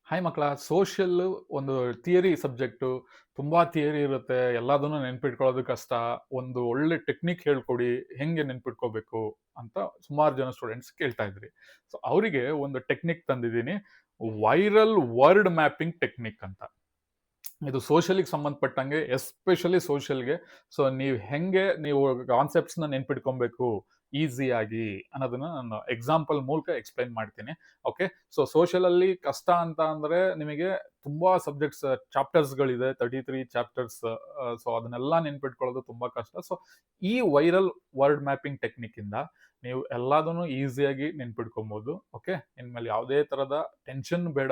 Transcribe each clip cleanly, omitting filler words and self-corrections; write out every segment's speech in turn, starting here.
Hi ಮಕ್ಕಳ, social ಒಂದು theory subject. ತುಂಬಾ ಥಿಯರಿ ಇರುತ್ತೆ, ಎಲ್ಲದನ್ನು ನೆನ್ಪಿಟ್ಕೊಳ್ಳೋದು ಕಷ್ಟ. ಒಂದು ಒಳ್ಳೆ ಟೆಕ್ನಿಕ್ ಹೇಳ್ಕೊಡಿ, ಹೆಂಗೆ ನೆನ್ಪಿಟ್ಕೋಬೇಕು ಅಂತ ಸುಮಾರು ಜನ ಸ್ಟೂಡೆಂಟ್ಸ್ ಕೇಳ್ತಾ ಇದ್ರಿ. ಸೊ ಅವರಿಗೆ ಒಂದು ಟೆಕ್ನಿಕ್ ತಂದಿದ್ದೀನಿ, ವೈರಲ್ ವರ್ಡ್ ಮ್ಯಾಪಿಂಗ್ ಟೆಕ್ನಿಕ್ ಅಂತ. ಇದು ಸೋಷಿಯಲ್ಗೆ ಸಂಬಂಧಪಟ್ಟಂಗೆ, ಎಸ್ಪೆಷಲಿ ಸೋಷಿಯಲ್ಗೆ. ಸೊ ನೀವು ಕಾನ್ಸೆಪ್ಟ್ಸ್ನ ನೆನ್ಪಿಟ್ಕೊಬೇಕು ಈಸಿಯಾಗಿ ಅನ್ನೋದನ್ನ ನಾನು ಎಕ್ಸಾಂಪಲ್ ಮೂಲಕ ಎಕ್ಸ್ಪ್ಲೈನ್ ಮಾಡ್ತೀನಿ. ಓಕೆ, ಸೊ ಸೋಷಿಯಲ್ ಅಲ್ಲಿ ಕಷ್ಟ ಅಂತ ಅಂದ್ರೆ ನಿಮಗೆ ತುಂಬಾ ಸಬ್ಜೆಕ್ಟ್ಸ್ ಚಾಪ್ಟರ್ಸ್ಗಳಿದೆ, 33 ಚಾಪ್ಟರ್ಸ್. ಸೊ ಅದನ್ನೆಲ್ಲ ನೆನ್ಪಿಟ್ಕೊಳ್ಳೋದು ತುಂಬಾ ಕಷ್ಟ. ಸೊ ಈ ವೈರಲ್ ವರ್ಡ್ ಮ್ಯಾಪಿಂಗ್ ಟೆಕ್ನಿಕ್ ಇಂದ ನೀವು ಎಲ್ಲದನ್ನು ಈಸಿಯಾಗಿ ನೆನ್ಪಿಟ್ಕೊಬಹುದು. ಓಕೆ, ಇನ್ಮೇಲೆ ಯಾವುದೇ ತರದ ಟೆನ್ಷನ್ ಬೇಡ.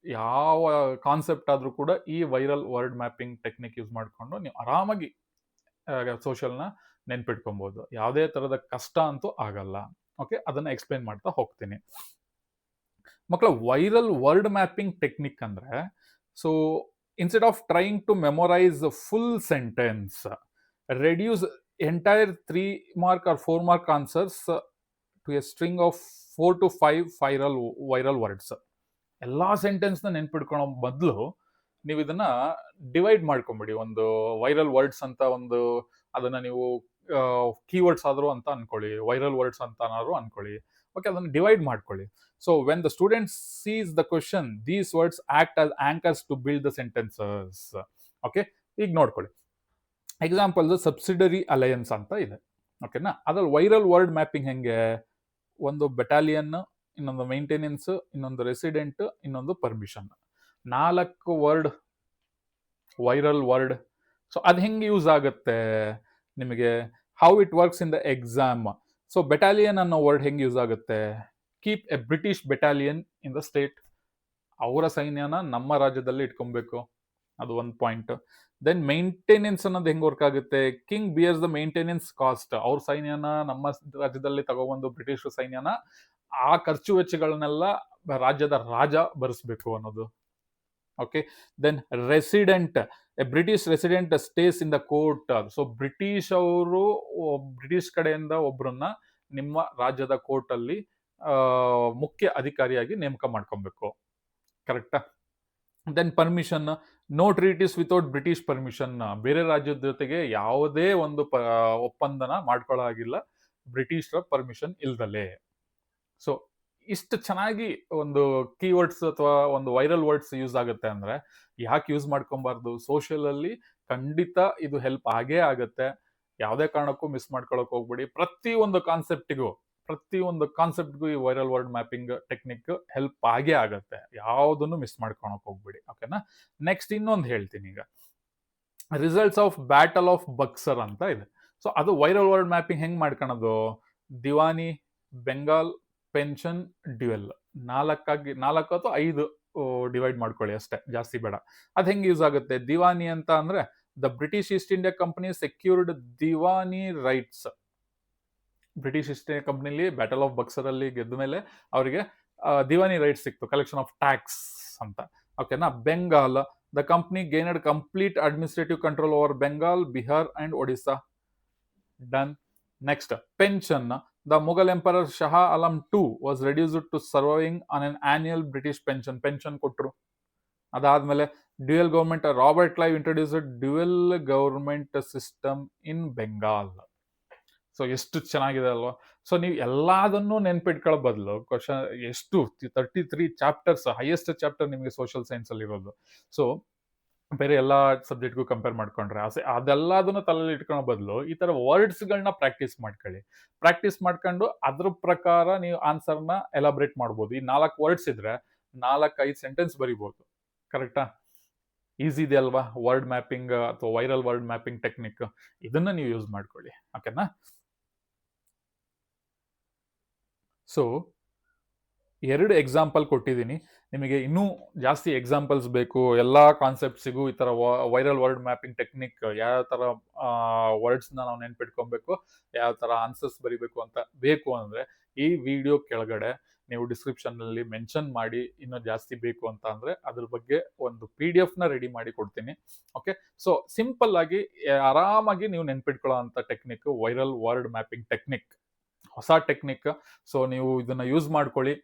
ಯಾವ ಕಾನ್ಸೆಪ್ಟ್ ಆದ್ರೂ ಕೂಡ ಈ viral word mapping technique use ಮಾಡಿಕೊಂಡು ನೀವು ಆರಾಮಾಗಿ ಸೋಷಿಯಲ್ನ ನೆನ್ಪಿಟ್ಕೊಬಹುದು. ಯಾವುದೇ ತರದ ಕಷ್ಟ ಅಂತೂ ಆಗಲ್ಲ. ಓಕೆ, ಅದನ್ನ ಎಕ್ಸ್ಪ್ಲೈನ್ ಮಾಡ್ತಾ ಹೋಗ್ತೀನಿ. ಮಕ್ಕಳ, ವೈರಲ್ ವರ್ಡ್ ಮ್ಯಾಪಿಂಗ್ ಟೆಕ್ನಿಕ್ ಅಂದ್ರೆ, so instead of trying to memorise full sentence, reduce entire 3 mark or 4 mark answers to a string of 4 to 5 viral words. ಎಲ್ಲಾ ಸೆಂಟೆನ್ಸ್ ನ ನೆನ್ಪಿಟ್ಕೊಳ್ಳೋ ಬದಲು ನೀವು ಇದನ್ನ ಡಿವೈಡ್ ಮಾಡ್ಕೊಂಬಿಡಿ. ಒಂದು ವೈರಲ್ ವರ್ಡ್ಸ್ ಅಂತ ಒಂದು, ಅದನ್ನ ನೀವು ಕೀವರ್ಡ್ಸ್ ಆದ್ರೂ ಅಂತ ಅನ್ಕೊಳ್ಳಿ, ವೈರಲ್ ವರ್ಡ್ಸ್ ಅಂತ ಅನ್ಕೊಳ್ಳಿ. ಓಕೆ, ಅದನ್ನ ಡಿವೈಡ್ ಮಾಡ್ಕೊಳ್ಳಿ. So when the student sees the question, these words act as anchors to build the sentences. Okay, ಈಗ ನೋಡ್ಕೊಳ್ಳಿ. ಎಕ್ಸಾಂಪಲ್, ಸಬ್ಸಿಡರಿ ಅಲಯನ್ಸ್ ಅಂತ ಇದೆ. ಓಕೆನಾ, ಅದ್ರಲ್ಲಿ ವೈರಲ್ ವರ್ಡ್ ಮ್ಯಾಪಿಂಗ್ ಹೆಂಗೆ? ಒಂದು ಬೆಟಾಲಿಯನ್, ಇನ್ನೊಂದು ಮೇಂಟೆನೆನ್ಸ್, ಇನ್ನೊಂದು ರೆಸಿಡೆಂಟ್, ಇನ್ನೊಂದು permission. 4 word viral word. So ಅದು ಹೆಂಗೆ ಯೂಸ್ ಆಗುತ್ತೆ ನಿಮಗೆ? How it works in the exam. So battalion ಅನ್ನೋ ವರ್ಡ್ ಹೆಂಗೆ ಯೂಸ್ ಆಗುತ್ತೆ? Keep A British battalion in the state. ಅವರ ಸೈನ್ಯನ ನಮ್ಮ ರಾಜ್ಯದಲ್ಲಿ ಇಟ್ಕೊಬೇಕು, ಅದು ಒಂದು ಪಾಯಿಂಟ್. ದೆನ್ ಮೇಂಟೆನೆನ್ಸ್ ಅನ್ನೋದು ಹೆಂಗ್ ವರ್ಕ್ ಆಗುತ್ತೆ? King bears the maintenance cost. ಅವ್ರ ಸೈನ್ಯನ ನಮ್ಮ ರಾಜ್ಯದಲ್ಲಿ ತಗೊಬಂದು ಬ್ರಿಟಿಷ್ ಸೈನ್ಯನ ಆ ಖರ್ಚು ವೆಚ್ಚಗಳನ್ನೆಲ್ಲ ರಾಜ್ಯದ ರಾಜ ಭರಿಸ್ಬೇಕು ಅನ್ನೋದು. Okay, then resident, a British resident stays in the court. So British ಕಡೆಯಿಂದ ಒಬ್ರನ್ನ ನಿಮ್ಮ ರಾಜ್ಯದ ಕೋರ್ಟ್ ಅಲ್ಲಿ ಮುಖ್ಯ ಅಧಿಕಾರಿಯಾಗಿ ನೇಮಕ ಮಾಡ್ಕೊಬೇಕು. ಕರೆಕ್ಟಾ? Then permission, no treaties without British permission. ಬೇರೆ ರಾಜ್ಯದ ಜೊತೆಗೆ ಯಾವುದೇ ಒಂದು ಒಪ್ಪಂದನ ಮಾಡ್ಕೊಳ್ಳೋಗಿಲ್ಲ ಬ್ರಿಟಿಷರ ಪರ್ಮಿಷನ್ ಇಲ್ದಲೆ. ಸೊ ಇಷ್ಟು ಚೆನ್ನಾಗಿ ಒಂದು ಕೀವರ್ಡ್ಸ್ ಅಥವಾ ಒಂದು ವೈರಲ್ ವರ್ಡ್ಸ್ ಯೂಸ್ ಆಗುತ್ತೆ ಅಂದ್ರೆ ಯಾಕೆ ಯೂಸ್ ಮಾಡ್ಕೊಬಾರ್ದು? ಸೋಷಿಯಲ್ ಅಲ್ಲಿ ಖಂಡಿತ ಇದು ಹೆಲ್ಪ್ ಆಗೇ ಆಗುತ್ತೆ. ಯಾವುದೇ ಕಾರಣಕ್ಕೂ ಮಿಸ್ ಮಾಡ್ಕೊಳಕ್ ಹೋಗ್ಬೇಡಿ. ಪ್ರತಿಯೊಂದು ಕಾನ್ಸೆಪ್ಟ್ಗೂ ಈ viral word mapping technique help ಆಗೇ ಆಗತ್ತೆ. ಯಾವುದನ್ನು ಮಿಸ್ ಮಾಡ್ಕೊಳಕ್ ಹೋಗ್ಬೇಡಿ. ಓಕೆನಾ? ನೆಕ್ಸ್ಟ್ ಇನ್ನೊಂದು ಹೇಳ್ತೀನಿ. ಈಗ results of battle of Buxar ಅಂತ ಇದೆ. ಸೊ ಅದು ವೈರಲ್ ವರ್ಡ್ ಮ್ಯಾಪಿಂಗ್ ಹೆಂಗ್ ಮಾಡ್ಕೊಳೋದು? Diwani, Bengal, pension, dual. 4 ಅಥವಾ 5 ಡಿವೈಡ್ ಮಾಡ್ಕೊಳ್ಳಿ ಅಷ್ಟೇ, ಜಾಸ್ತಿ ಬೇಡ. ಅದ್ ಹೆಂಗ್ ಯೂಸ್ ಆಗುತ್ತೆ? ದಿವಾನಿ ಅಂತ ಅಂದ್ರೆ, the British East India company secured Diwani rights. British East India ಕಂಪನಿಲಿ ಬ್ಯಾಟಲ್ ಆಫ್ ಬಕ್ಸರ್ ಅಲ್ಲಿ ಗೆದ್ದ ಮೇಲೆ ಅವರಿಗೆ ದಿವಾನಿ ರೈಟ್ಸ್ ಸಿಕ್ತು, ಕಲೆಕ್ಷನ್ ಆಫ್ ಟ್ಯಾಕ್ಸ್ ಅಂತ. ಓಕೆನಾ? Bengal, the company gained complete administrative control over Bengal, Bihar and Odisha. Done. Next, pension, the Mughal emperor Shah Alam II was reduced to surviving on an annual British pension ಕೊಟ್ಟರು. ಅದಾದ್ಮೇಲೆ dual government, Robert Clive introduced dual government system in Bengal. So ಎಷ್ಟು ಚೆನ್ನಾಗಿದೆ ಅಲ್ವಾ? So ನೀವು ಎಲ್ಲದನ್ನೂ ನೆನ್ಪಿಟ್ಕೊಳ್ಳೋ ಬದಲು question ಎಷ್ಟು 33 chapters, highest chapter ನಿಮಗೆ ಸೋಷಿಯಲ್ ಸೈನ್ಸ್ ಅಲ್ಲಿ ಇರೋದು. ಸೊ ಬೇರೆ ಎಲ್ಲಾ ಸಬ್ಜೆಕ್ಟ್ಗೂ ಕಂಪೇರ್ ಮಾಡ್ಕೊಂಡ್ರೆ ಅದೆಲ್ಲದನ್ನು ತಲೆಯಲ್ಲಿ ಇಟ್ಕೊಳ್ಳೋ ಬದಲು ಈ ತರ ವರ್ಡ್ಸ್ಗಳನ್ನ ಪ್ರಾಕ್ಟೀಸ್ ಮಾಡ್ಕೊಂಡು ಅದ್ರ ಪ್ರಕಾರ ನೀವು ಆನ್ಸರ್ನ ಎಲಾಬ್ರೇಟ್ ಮಾಡ್ಬೋದು. ಈ 4 ವರ್ಡ್ಸ್ ಇದ್ರೆ 4-5 ಸೆಂಟೆನ್ಸ್ ಬರಿಬೋದು. ಕರೆಕ್ಟಾ? ಈಸಿ ಇದೆ ಅಲ್ವಾ ವರ್ಡ್ ಮ್ಯಾಪಿಂಗ್ ಅಥವಾ ವೈರಲ್ ವರ್ಡ್ ಮ್ಯಾಪಿಂಗ್ ಟೆಕ್ನಿಕ್? ಇದನ್ನ ನೀವು ಯೂಸ್ ಮಾಡ್ಕೊಳ್ಳಿ. ಓಕೆನಾ? ಸೊ 2 ಎಕ್ಸಾಂಪಲ್ ಕೊಟ್ಟಿದ್ದೀನಿ. ನಿಮಗೆ ಇನ್ನೂ ಜಾಸ್ತಿ ಎಕ್ಸಾಂಪಲ್ಸ್ ಬೇಕು, ಎಲ್ಲಾ ಕಾನ್ಸೆಪ್ಟ್ಸಿಗೂ ಈ ತರ ವೈರಲ್ ವರ್ಡ್ ಮ್ಯಾಪಿಂಗ್ ಟೆಕ್ನಿಕ್, ಯಾವ ತರ ವರ್ಡ್ಸ್ನ ನಾವು ನೆನ್ಪಿಟ್ಕೊಬೇಕು, ಯಾವ ತರ ಆನ್ಸರ್ಸ್ ಬರಿಬೇಕು ಅಂತ ಬೇಕು ಅಂದ್ರೆ ಈ ವಿಡಿಯೋ ಕೆಳಗಡೆ ನೀವು ಡಿಸ್ಕ್ರಿಪ್ಷನ್ ನಲ್ಲಿ ಮೆನ್ಷನ್ ಮಾಡಿ. ಇನ್ನೂ ಜಾಸ್ತಿ ಬೇಕು ಅಂತ ಅಂದ್ರೆ ಅದ್ರ ಬಗ್ಗೆ ಒಂದು PDF ನ ರೆಡಿ ಮಾಡಿ ಕೊಡ್ತೀನಿ. ಓಕೆ, ಸೊ ಸಿಂಪಲ್ ಆಗಿ ಆರಾಮಾಗಿ ನೀವು ನೆನ್ಪಿಟ್ಕೊಳ್ಳೋ ಅಂತ technique viral word mapping technique, ಹೊಸ ಟೆಕ್ನಿಕ್. ಸೊ ನೀವು ಇದನ್ನ ಯೂಸ್ ಮಾಡ್ಕೊಳ್ಳಿ.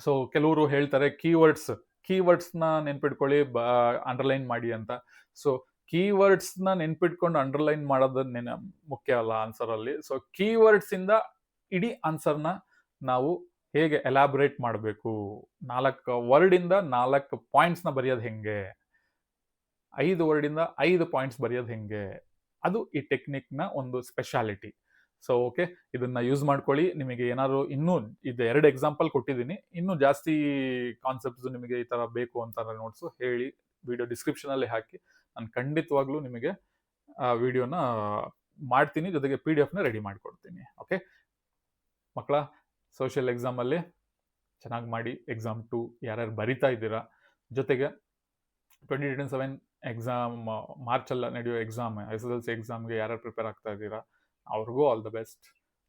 ಸೊ ಕೆಲವರು ಹೇಳ್ತಾರೆ ಕೀವರ್ಡ್ಸ್ನ ನೆನ್ಪಿಟ್ಕೊಳ್ಳಿ, ಅಂಡರ್ಲೈನ್ ಮಾಡಿ ಅಂತ. ಸೊ ಕೀವರ್ಡ್ಸ್ನ ನೆನ್ಪಿಟ್ಕೊಂಡು ಅಂಡರ್ಲೈನ್ ಮಾಡೋದು ಮುಖ್ಯ ಅಲ್ಲ ಆನ್ಸರ್ ಅಲ್ಲಿ. ಸೊ ಕೀವರ್ಡ್ಸ್ ಇಂದ ಇಡೀ ಆನ್ಸರ್ನ ನಾವು ಹೇಗೆ ಎಲಾಬ್ರೇಟ್ ಮಾಡಬೇಕು, 4 ವರ್ಡ್ ಇಂದ 4 ಪಾಯಿಂಟ್ಸ್ನ ಬರೆಯೋದು ಹೆಂಗೆ, 5 ವರ್ಡ್ ಇಂದ 5 ಪಾಯಿಂಟ್ಸ್ ಬರೆಯೋದು ಹೆಂಗೆ, ಅದು ಈ ಟೆಕ್ನಿಕ್ನ ಒಂದು ಸ್ಪೆಷಾಲಿಟಿ. ಸೊ ಓಕೆ, ಇದನ್ನ ಯೂಸ್ ಮಾಡ್ಕೊಳ್ಳಿ. ನಿಮಗೆ ಏನಾದ್ರು ಇನ್ನೂ ಇದು 2 ಎಕ್ಸಾಂಪಲ್ ಕೊಟ್ಟಿದ್ದೀನಿ, ಇನ್ನೂ ಜಾಸ್ತಿ ಕಾನ್ಸೆಪ್ಟ್ಸ್ ನಿಮಗೆ ಈ ತರ ಬೇಕು ಅಂತ ನೋಟ್ಸು ಹೇಳಿ, ವಿಡಿಯೋ ಡಿಸ್ಕ್ರಿಪ್ಷನ್ ಅಲ್ಲಿ ಹಾಕಿ. ನಾನು ಖಂಡಿತವಾಗ್ಲೂ ನಿಮಗೆ ಆ ವಿಡಿಯೋನ ಮಾಡ್ತೀನಿ, ಜೊತೆಗೆ PDF ನ ರೆಡಿ ಮಾಡ್ಕೊಡ್ತೀನಿ. ಓಕೆ ಮಕ್ಕಳ, ಸೋಷಿಯಲ್ ಎಕ್ಸಾಮ್ ಅಲ್ಲಿ ಚೆನ್ನಾಗಿ ಮಾಡಿ. ಎಕ್ಸಾಮ್ 2 ಯಾರ್ಯಾರು ಬರಿತಾ ಇದ್ದೀರಾ, ಜೊತೆಗೆ 2027 ಎಕ್ಸಾಮ್ ಮಾರ್ಚಲ್ಲಿ ನಡೆಯೋ ಎಕ್ಸಾಮ್ SSLC ಎಕ್ಸಾಮ್ಗೆ ಯಾರ್ಯಾರು ಪ್ರಿಪೇರ್ ಆಗ್ತಾ ಇದ್ದೀರಾ ಅವ್ರಿಗೂ ಆಲ್ ದ ಬೆಸ್ಟ್.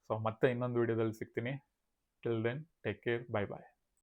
ಸೊ ಮತ್ತೆ ಇನ್ನೊಂದು ವಿಡಿಯೋದಲ್ಲಿ ಸಿಗ್ತೀನಿ. Till then take care, bye ಬಾಯ್.